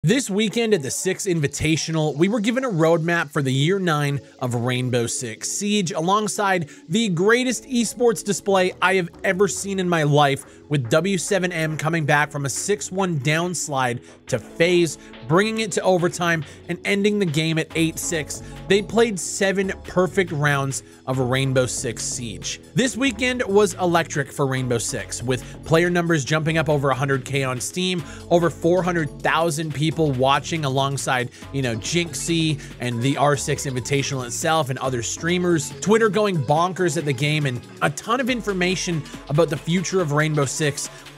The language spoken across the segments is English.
This weekend at the Six Invitational, we were given a roadmap for the Year 9 of Rainbow Six Siege alongside the greatest esports display I have ever seen in my life, with W7M coming back from a 6-1 downslide to FaZe, bringing it to overtime and ending the game at 8-6. They played 7 perfect rounds of Rainbow Six Siege. This weekend was electric for Rainbow Six, with player numbers jumping up over 100K on Steam, over 400,000 people watching alongside, Jinxie and the R6 Invitational itself and other streamers, Twitter going bonkers at the game, and a ton of information about the future of Rainbow Six.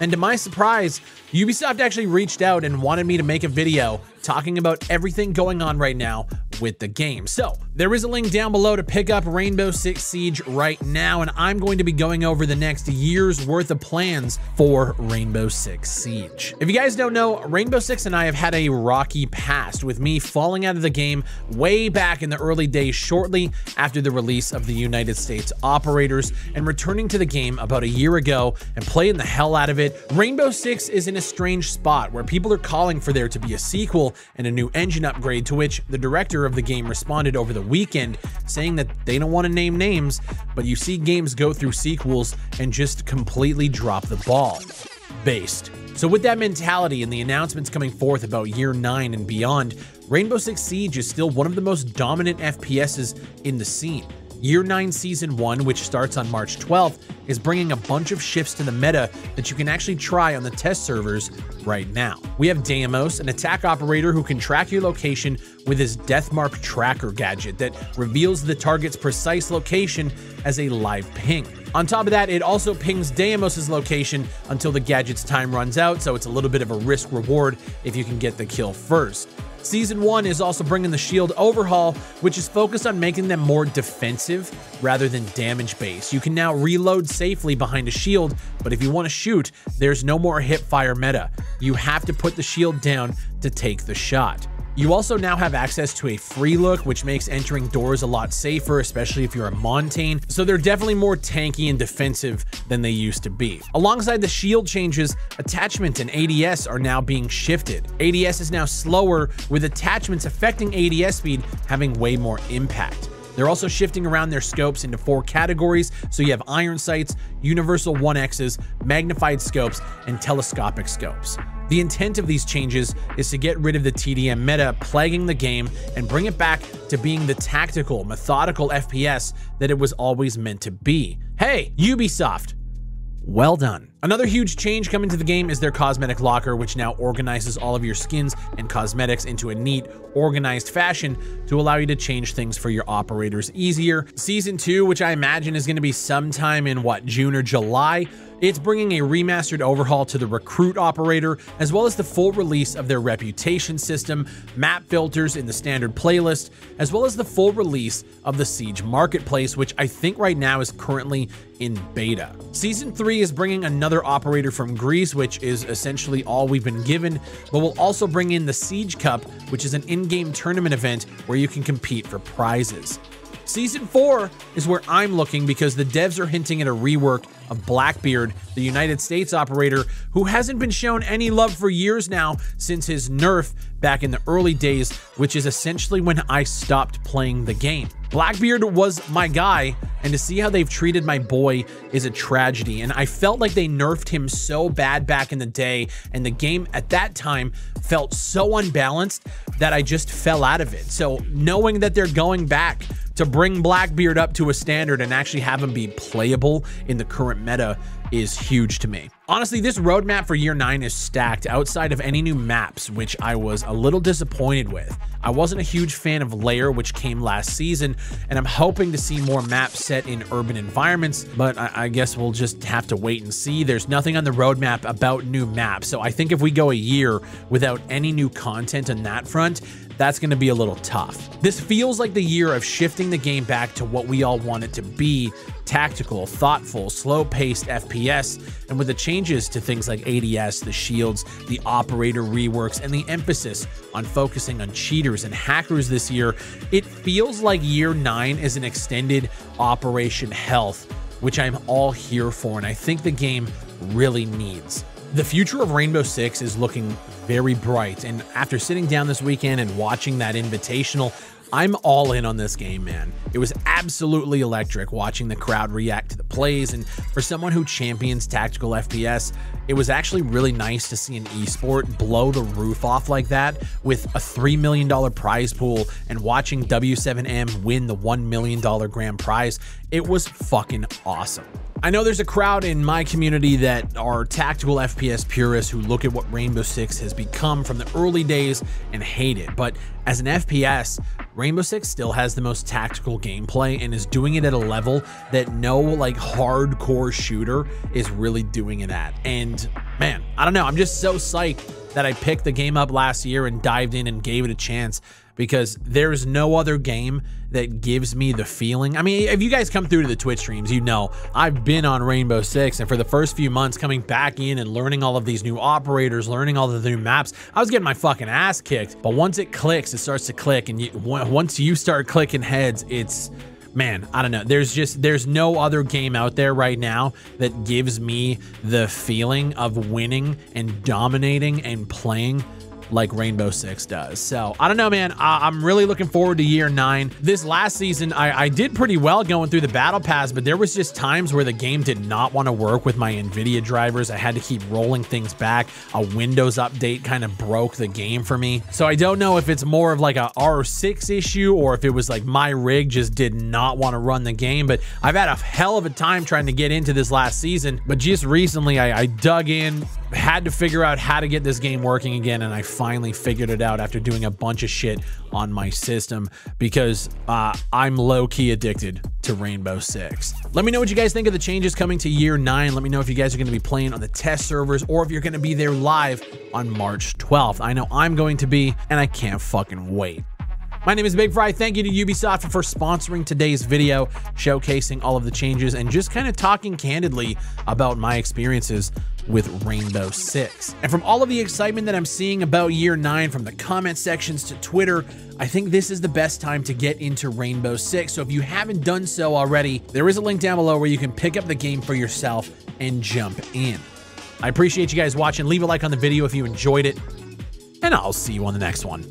And to my surprise, Ubisoft actually reached out and wanted me to make a video talking about everything going on right now with the game. So there is a link down below to pick up Rainbow Six Siege right now, and I'm going to be going over the next year's worth of plans for Rainbow Six Siege. If you guys don't know, Rainbow Six and I have had a rocky past, with me falling out of the game way back in the early days shortly after the release of the United States Operators, and returning to the game about a year ago and playing the hell out of it. Rainbow Six is in a strange spot where people are calling for there to be a sequel and a new engine upgrade, to which the director of the game responded over the weekend saying that they don't want to name names, but you see games go through sequels and just completely drop the ball. Based. So with that mentality and the announcements coming forth about Year 9 and beyond, Rainbow Six Siege is still one of the most dominant FPSs in the scene. Year 9 Season 1, which starts on March 12th, is bringing a bunch of shifts to the meta that you can actually try on the test servers right now. We have Deimos, an attack operator who can track your location with his Deathmark tracker gadget that reveals the target's precise location as a live ping. On top of that, it also pings Deimos' location until the gadget's time runs out, so it's a little bit of a risk reward if you can get the kill first. Season 1 is also bringing the shield overhaul, which is focused on making them more defensive rather than damage-based. You can now reload safely behind a shield, but if you want to shoot, there's no more hip-fire meta. You have to put the shield down to take the shot. You also now have access to a free look, which makes entering doors a lot safer, especially if you're a Montane, so they're definitely more tanky and defensive than they used to be. Alongside the shield changes, attachment and ADS are now being shifted. ADS is now slower, with attachments affecting ADS speed having way more impact. They're also shifting around their scopes into 4 categories, so you have iron sights, universal 1Xs, magnified scopes, and telescopic scopes. The intent of these changes is to get rid of the TDM meta plaguing the game and bring it back to being the tactical, methodical FPS that it was always meant to be. Hey, Ubisoft! Well done. Another huge change coming to the game is their cosmetic locker, which now organizes all of your skins and cosmetics into a neat, organized fashion to allow you to change things for your operators easier. Season 2, which I imagine is going to be sometime in June or July, it's bringing a remastered overhaul to the recruit operator, as well as the full release of their reputation system, map filters in the standard playlist, as well as the full release of the Siege Marketplace, which I think right now is currently in beta. Season 3 is bringing another operator from Greece, which is essentially all we've been given, but will also bring in the Siege Cup, which is an in-game tournament event where you can compete for prizes. Season 4 is where I'm looking, because the devs are hinting at a rework of Blackbeard, the United States operator, who hasn't been shown any love for years now since his nerf back in the early days, which is essentially when I stopped playing the game. Blackbeard was my guy, and to see how they've treated my boy is a tragedy, and I felt like they nerfed him so bad back in the day, and the game at that time felt so unbalanced that I just fell out of it. So knowing that they're going back to bring Blackbeard up to a standard and actually have him be playable in the current meta is huge to me. Honestly, this roadmap for Year 9 is stacked outside of any new maps, which I was a little disappointed with. I wasn't a huge fan of Lair, which came last season, and I'm hoping to see more maps set in urban environments, but I guess we'll just have to wait and see. There's nothing on the roadmap about new maps, so I think if we go a year without any new content on that front, that's going to be a little tough. This feels like the year of shifting the game back to what we all want it to be: tactical, thoughtful, slow-paced FPS, and with the changes to things like ADS, the shields, the operator reworks, and the emphasis on focusing on cheaters and hackers this year, it feels like Year 9 is an extended Operation Health, which I'm all here for, and I think the game really needs. The future of Rainbow Six is looking very bright, and after sitting down this weekend and watching that invitational, I'm all in on this game, man. It was absolutely electric watching the crowd react to the plays, and for someone who champions tactical FPS, it was actually really nice to see an esport blow the roof off like that with a $3 million prize pool and watching W7M win the $1 million grand prize. It was fucking awesome. I know there's a crowd in my community that are tactical FPS purists who look at what Rainbow Six has become from the early days and hate it, but as an FPS, Rainbow Six still has the most tactical gameplay and is doing it at a level that no like hardcore shooter is really doing it at. And man, I don't know, I'm just so psyched that I picked the game up last year and dived in and gave it a chance, because there's no other game that gives me the feeling. I mean, if you guys come through to the Twitch streams, you know I've been on Rainbow Six, and for the first few months coming back in and learning all of these new operators, learning all of the new maps, I was getting my fucking ass kicked. But once it clicks, it starts to click, and once you start clicking heads, it's, man, I don't know. There's no other game out there right now that gives me the feeling of winning and dominating and playing like Rainbow Six does. So I don't know, man. I'm really looking forward to year 9. This last season, I did pretty well going through the battle pass, but there was just times where the game did not want to work with my NVIDIA drivers. I had to keep rolling things back. A Windows update kind of broke the game for me. So I don't know if it's more of like a R6 issue or if it was like my rig just did not want to run the game, but I've had a hell of a time trying to get into this last season. But just recently I dug in, had to figure out how to get this game working again, and I finally figured it out after doing a bunch of shit on my system, because I'm low-key addicted to Rainbow Six. Let me know what you guys think of the changes coming to year 9. Let me know if you guys are going to be playing on the test servers or if you're going to be there live on March 12th. I know I'm going to be, and I can't fucking wait. My name is Big Fry. Thank you to Ubisoft for sponsoring today's video, showcasing all of the changes and just kind of talking candidly about my experiences with Rainbow Six. And from all of the excitement that I'm seeing about year 9, from the comment sections to Twitter, I think this is the best time to get into Rainbow Six. So if you haven't done so already, there is a link down below where you can pick up the game for yourself and jump in. I appreciate you guys watching. Leave a like on the video if you enjoyed it, and I'll see you on the next one.